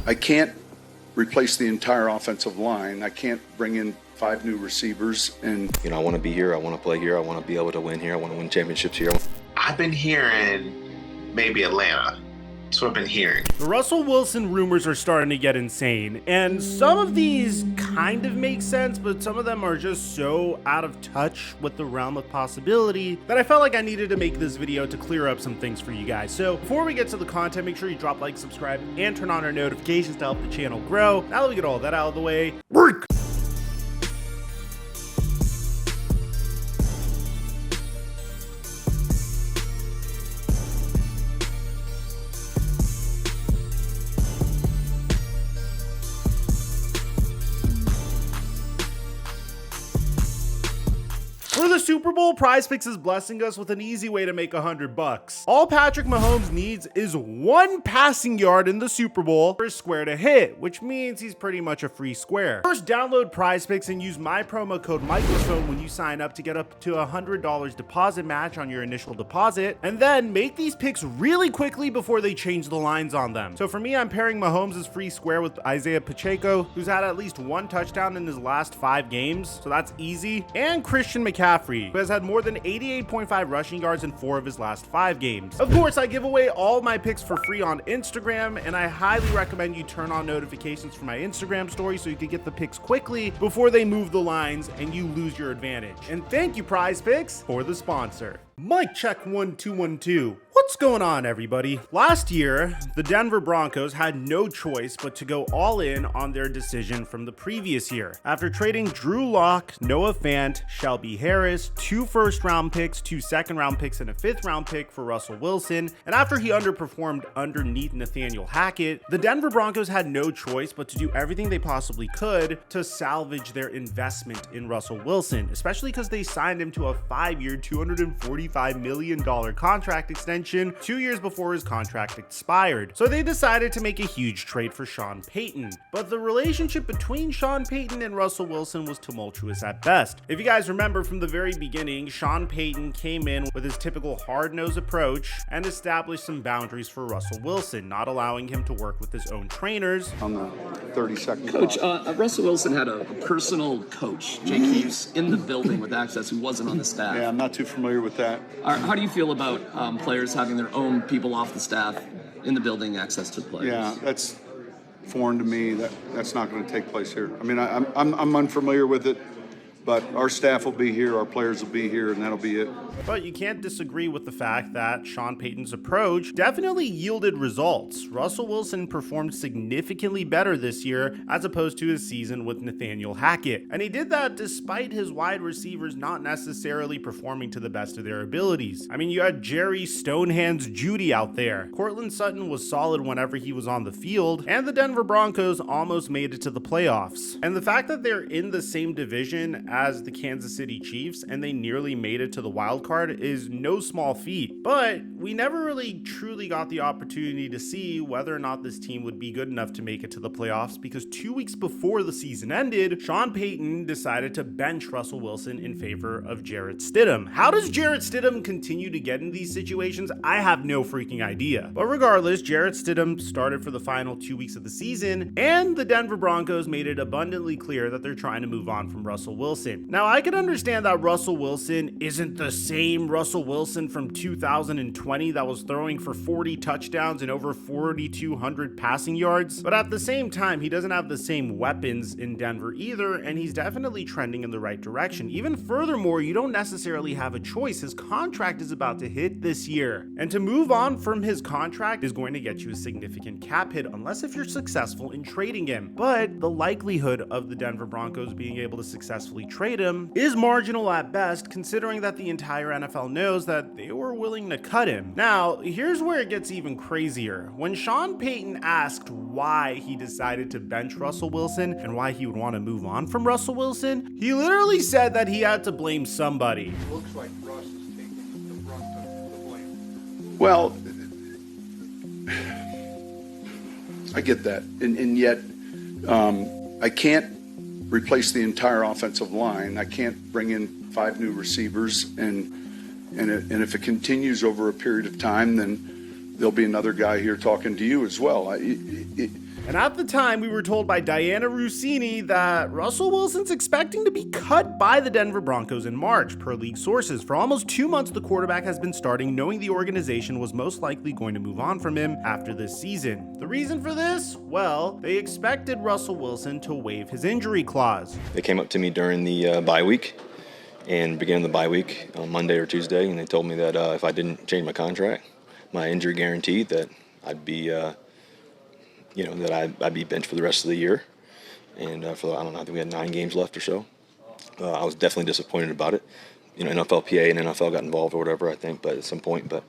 I can't replace the entire offensive line. I can't bring in 5 new receivers. And I want to be here. I want to play here. I want to be able to win here. I want to win championships here. I've been hearing maybe Atlanta. That's what I've been hearing. The Russell Wilson rumors are starting to get insane, and some of these kind of make sense, but some of them are just so out of touch with the realm of possibility that I felt like I needed to make this video to clear up some things for you guys. So before we get to the content, make sure you drop like, subscribe, and turn on our notifications to help the channel grow. Now that we get all that out of the way, work! For the Super Bowl, PrizePicks is blessing us with an easy way to make $100. All Patrick Mahomes needs is 1 passing yard in the Super Bowl for a square to hit, which means he's pretty much a free square. First, download PrizePicks and use my promo code Mikerophone when you sign up to get up to $100 deposit match on your initial deposit, and then make these picks really quickly before they change the lines on them. So for me, I'm pairing Mahomes' free square with Isaiah Pacheco, who's had at least 1 touchdown in his last 5 games, so that's easy, and Christian McCaffrey, who has had more than 88.5 rushing yards in 4 of his last 5 games. Of course, I give away all my picks for free on Instagram, and I highly recommend you turn on notifications for my Instagram story so you can get the picks quickly before they move the lines and you lose your advantage. And thank you, PrizePicks, for the sponsor. Mic check 1 2 1 2. What's going on, everybody? Last year, the Denver Broncos had no choice but to go all in on their decision from the previous year. After trading Drew Lock, Noah Fant, Shelby Harris, 2 first-round picks, 2 second-round picks, and a 5th-round pick for Russell Wilson, and after he underperformed underneath Nathaniel Hackett, the Denver Broncos had no choice but to do everything they possibly could to salvage their investment in Russell Wilson, especially because they signed him to a 5-year, $245 million contract extension 2 years before his contract expired. So they decided to make a huge trade for Sean Payton. But the relationship between Sean Payton and Russell Wilson was tumultuous at best. If you guys remember from the very beginning, Sean Payton came in with his typical hard-nosed approach and established some boundaries for Russell Wilson, not allowing him to work with his own trainers. on the 32nd Coach, Russell Wilson had a personal coach, Jake Hughes, in the building with access who wasn't on the staff. Yeah, I'm not too familiar with that. How do you feel about players having their own people off the staff in the building, access to the players? Yeah, that's foreign to me. That's not going to take place here. I mean, I'm unfamiliar with it, but our staff will be here, our players will be here, and that'll be it. But you can't disagree with the fact that Sean Payton's approach definitely yielded results. Russell Wilson performed significantly better this year as opposed to his season with Nathaniel Hackett. And he did that despite his wide receivers not necessarily performing to the best of their abilities. I mean, you had Jerry Stonehands Judy out there. Cortland Sutton was solid whenever he was on the field, and the Denver Broncos almost made it to the playoffs. And the fact that they're in the same division as the Kansas City Chiefs and they nearly made it to the wild card is no small feat, but we never really truly got the opportunity to see whether or not this team would be good enough to make it to the playoffs, because 2 weeks before the season ended, Sean Payton decided to bench Russell Wilson in favor of Jarrett Stidham. How does Jarrett Stidham continue to get in these situations? I have no freaking idea. But regardless, Jarrett Stidham started for the final 2 weeks of the season, and the Denver Broncos made it abundantly clear that they're trying to move on from Russell Wilson. Now, I can understand that Russell Wilson isn't the same Russell Wilson from 2020 that was throwing for 40 touchdowns and over 4,200 passing yards, but at the same time, he doesn't have the same weapons in Denver either, and he's definitely trending in the right direction. Even furthermore, you don't necessarily have a choice. His contract is about to hit this year, and to move on from his contract is going to get you a significant cap hit, unless if you're successful in trading him. But the likelihood of the Denver Broncos being able to successfully trade him is marginal at best, considering that the entire NFL knows that they were willing to cut him. Now, here's where it gets even crazier. When Sean Payton asked why he decided to bench Russell Wilson and why he would want to move on from Russell Wilson, he literally said that he had to blame somebody. Looks like Russ is taking the brunt of the blame. Well, I get that, and yet I can't replace the entire offensive line. I can't bring in 5 new receivers, and if it continues over a period of time, then there'll be another guy here talking to you as well. And at the time, we were told by Diana Rossini that Russell Wilson's expecting to be cut by the Denver Broncos in March, per league sources. For almost 2 months, the quarterback has been starting, knowing the organization was most likely going to move on from him after this season. The reason for this? Well, they expected Russell Wilson to waive his injury clause. They came up to me during the bye week and beginning of the bye week on Monday or Tuesday, and they told me that if I didn't change my contract, my injury guarantee, that I'd be I'd be benched for the rest of the year. And I think we had 9 games left or so. I was definitely disappointed about it. NFLPA and NFL got involved or whatever, I think, but at some point. But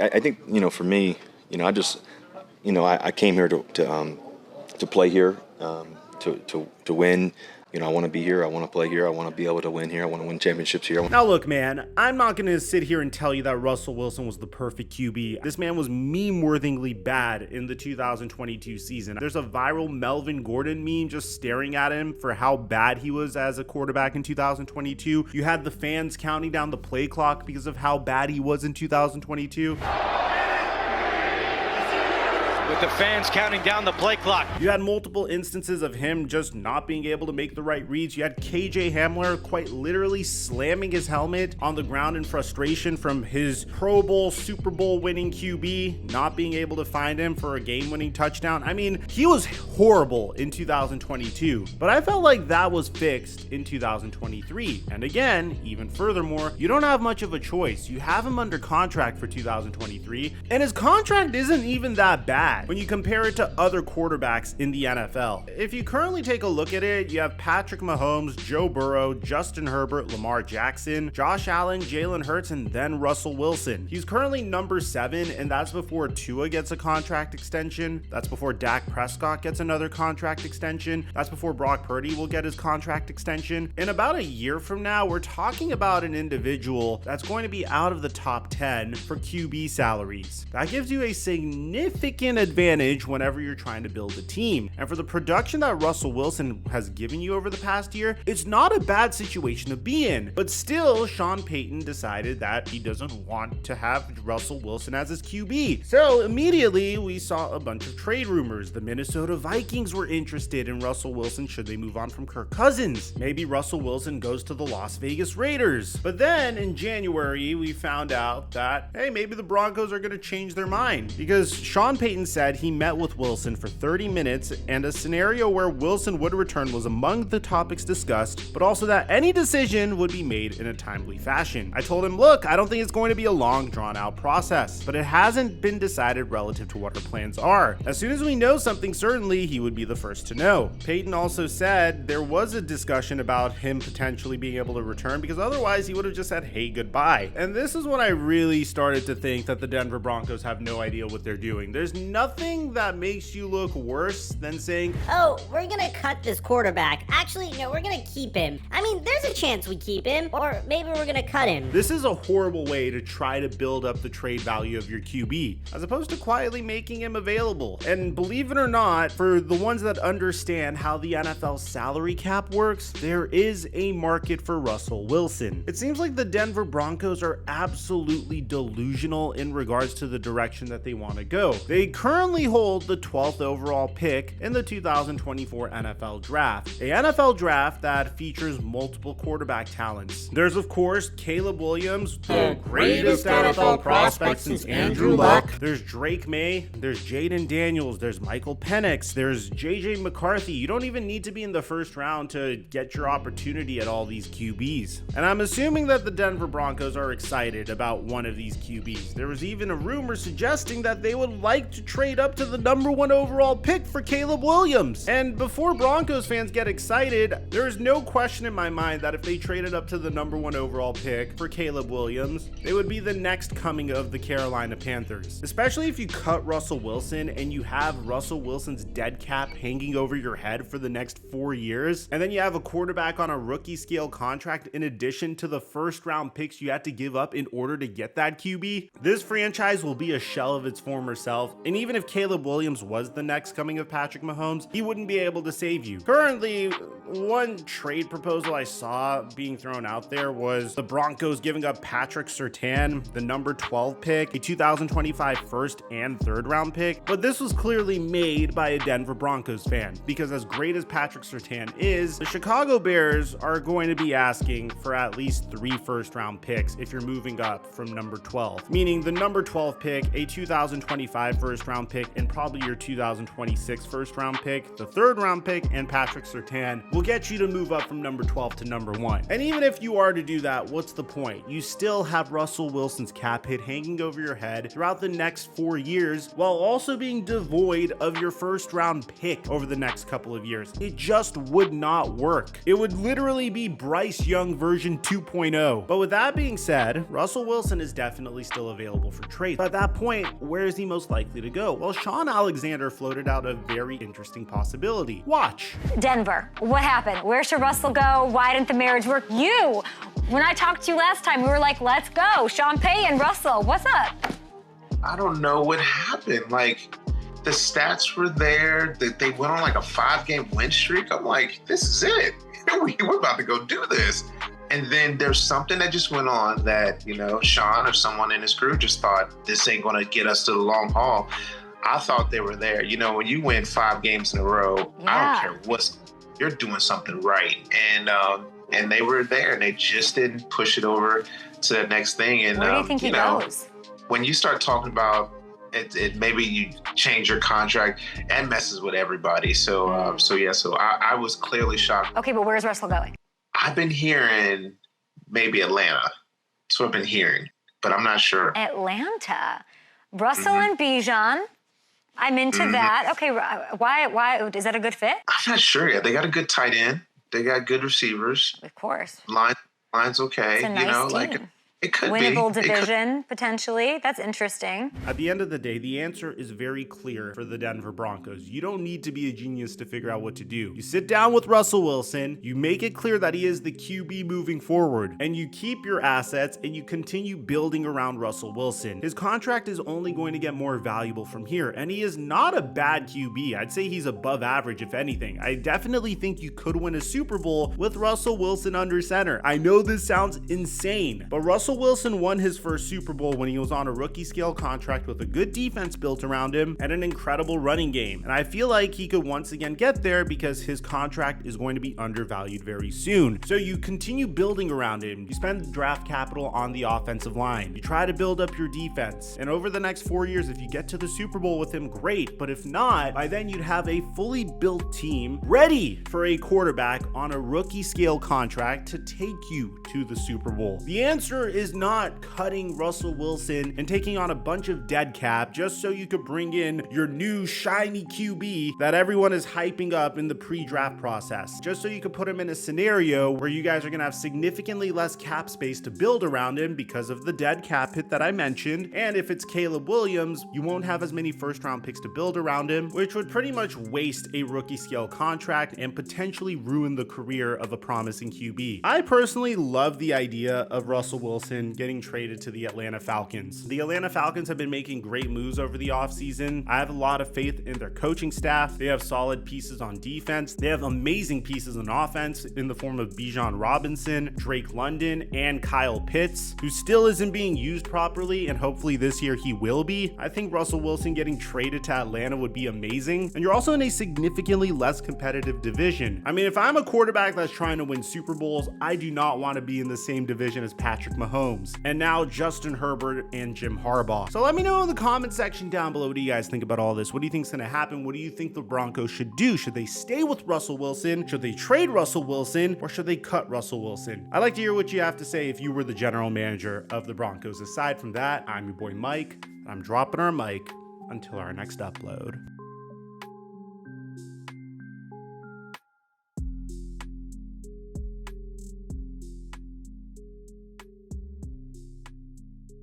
I think, for me, I came here to play here, to win. I want to be here. I want to play here. I want to be able to win here. I want to win championships here. Now look, man, I'm not going to sit here and tell you that Russell Wilson was the perfect QB. This man was meme-worthingly bad in the 2022 season. There's a viral Melvin Gordon meme just staring at him for how bad he was as a quarterback in 2022. You had the fans counting down the play clock because of how bad he was in 2022. With the fans counting down the play clock. You had multiple instances of him just not being able to make the right reads. You had KJ Hamler quite literally slamming his helmet on the ground in frustration from his Pro Bowl, Super Bowl winning QB not being able to find him for a game-winning touchdown. I mean, he was horrible in 2022, but I felt like that was fixed in 2023. And again, even furthermore, you don't have much of a choice. You have him under contract for 2023, and his contract isn't even that bad when you compare it to other quarterbacks in the NFL. If you currently take a look at it, you have Patrick Mahomes, Joe Burrow, Justin Herbert, Lamar Jackson, Josh Allen, Jalen Hurts, and then Russell Wilson. He's currently number 7, and that's before Tua gets a contract extension. That's before Dak Prescott gets another contract extension. That's before Brock Purdy will get his contract extension. In about a year from now, we're talking about an individual that's going to be out of the top 10 for QB salaries. That gives you a significant advantage whenever you're trying to build a team. And for the production that Russell Wilson has given you over the past year, it's not a bad situation to be in. But still, Sean Payton decided that he doesn't want to have Russell Wilson as his QB. So immediately we saw a bunch of trade rumors. The Minnesota Vikings were interested in Russell Wilson should they move on from Kirk Cousins. Maybe Russell Wilson goes to the Las Vegas Raiders. But then in January, we found out that, hey, maybe the Broncos are going to change their mind, because Sean Payton said he met with Wilson for 30 minutes, and a scenario where Wilson would return was among the topics discussed, but also that any decision would be made in a timely fashion. I told him, look, I don't think it's going to be a long, drawn-out process, but it hasn't been decided relative to what our plans are. As soon as we know something, certainly he would be the first to know. Payton also said there was a discussion about him potentially being able to return, because otherwise he would have just said, hey, goodbye. And this is when I really started to think that the Denver Broncos have no idea what they're doing. There's nothing that makes you look worse than saying, oh, we're gonna cut this quarterback. Actually, no, we're gonna keep him. I mean, there's a chance we keep him, or maybe we're gonna cut him. This is a horrible way to try to build up the trade value of your QB, as opposed to quietly making him available. And believe it or not, for the ones that understand how the NFL salary cap works, there is a market for Russell Wilson. It seems like the Denver Broncos are absolutely delusional in regards to the direction that they want to go. They currently hold the 12th overall pick in the 2024 NFL Draft, a NFL draft that features multiple quarterback talents. There's, of course, Caleb Williams, the greatest NFL prospect since Andrew Luck. There's Drake May, there's Jaden Daniels, there's Michael Penix, there's JJ McCarthy. You don't even need to be in the first round to get your opportunity at all these QBs. And I'm assuming that the Denver Broncos are excited about one of these QBs. There was even a rumor suggesting that they would like to trade up to the number 1 overall pick for Caleb Williams. And before Broncos fans get excited, there is no question in my mind that if they traded up to the number 1 overall pick for Caleb Williams, they would be the next coming of the Carolina Panthers. Especially if you cut Russell Wilson and you have Russell Wilson's dead cap hanging over your head for the next 4 years, and then you have a quarterback on a rookie scale contract in addition to the first round picks you had to give up in order to get that QB. This franchise will be a shell of its former self, and even even if Caleb Williams was the next coming of Patrick Mahomes, he wouldn't be able to save you. Currently, one trade proposal I saw being thrown out there was the Broncos giving up Patrick Surtain, the number 12 pick, a 2025 first and third round pick. But this was clearly made by a Denver Broncos fan, because as great as Patrick Surtain is, the Chicago Bears are going to be asking for at least 3 first round picks if you're moving up from number 12, meaning the number 12 pick, a 2025 first round pick, and probably your 2026 first round pick, the third round pick, and Patrick Surtain will get you to move up from number 12 to number 1. And even if you are to do that, what's the point? You still have Russell Wilson's cap hit hanging over your head throughout the next 4 years, while also being devoid of your first round pick over the next couple of years. It just would not work. It would literally be Bryce Young version 2.0. But with that being said, Russell Wilson is definitely still available for trade. But at that point, where is he most likely to go? Well, Sean Alexander floated out a very interesting possibility. Watch. Denver, what happened? Where should Russell go? Why didn't the marriage work? When I talked to you last time, we were like, let's go. Sean Payton, Russell, what's up? I don't know what happened. Like, the stats were there. They went on like a 5-game win streak. I'm like, this is it. We're about to go do this. And then there's something that just went on that, Sean or someone in his crew just thought this ain't going to get us to the long haul. I thought they were there. When you win 5 games in a row, I don't care you're doing something right. And they were there, and they just didn't push it over to the next thing. And where do you think he goes? When you start talking about it, maybe you change your contract, and messes with everybody. So I was clearly shocked. Okay, but where's Russell going? I've been hearing maybe Atlanta. That's what I've been hearing, but I'm not sure. Atlanta. Russell and Bijan. I'm into that. Okay, why is that a good fit? I'm not sure yet. They got a good tight end. They got good receivers. Of course. Line's okay. It's a nice team. It could Winnable be. division, potentially. That's interesting. At the end of the day, the answer is very clear for the Denver Broncos. You don't need to be a genius to figure out what to do. You sit down with Russell Wilson, you make it clear that he is the QB moving forward, and you keep your assets and you continue building around Russell Wilson. His contract is only going to get more valuable from here, and he is not a bad QB. I'd say he's above average, if anything. I definitely think you could win a Super Bowl with Russell Wilson under center. I know this sounds insane, but Russell Wilson won his first Super Bowl when he was on a rookie scale contract with a good defense built around him and an incredible running game. And I feel like he could once again get there because his contract is going to be undervalued very soon. So you continue building around him. You spend draft capital on the offensive line. You try to build up your defense. And over the next 4 years, if you get to the Super Bowl with him, great. But if not, by then you'd have a fully built team ready for a quarterback on a rookie scale contract to take you to the Super Bowl. The answer is not cutting Russell Wilson and taking on a bunch of dead cap just so you could bring in your new shiny QB that everyone is hyping up in the pre-draft process, just so you could put him in a scenario where you guys are going to have significantly less cap space to build around him because of the dead cap hit that I mentioned. And if it's Caleb Williams, you won't have as many first round picks to build around him, which would pretty much waste a rookie scale contract and potentially ruin the career of a promising QB. I personally love the idea of Russell Wilson getting traded to the Atlanta Falcons. The Atlanta Falcons have been making great moves over the offseason. I have a lot of faith in their coaching staff. They have solid pieces on defense. They have amazing pieces on offense in the form of Bijan Robinson, Drake London, and Kyle Pitts, who still isn't being used properly, and hopefully this year he will be. I think Russell Wilson getting traded to Atlanta would be amazing. And you're also in a significantly less competitive division. I mean, if I'm a quarterback that's trying to win Super Bowls, I do not want to be in the same division as Patrick Mahomes. And now Justin Herbert and Jim Harbaugh. So let me know in the comment section down below, what do you guys think about all this? What do you think is going to happen? What do you think the Broncos should do? Should they stay with Russell Wilson? Should they trade Russell Wilson? Or should they cut Russell Wilson? I'd like to hear what you have to say if you were the general manager of the Broncos. Aside from that, I'm your boy Mike, and I'm dropping our mic until our next upload.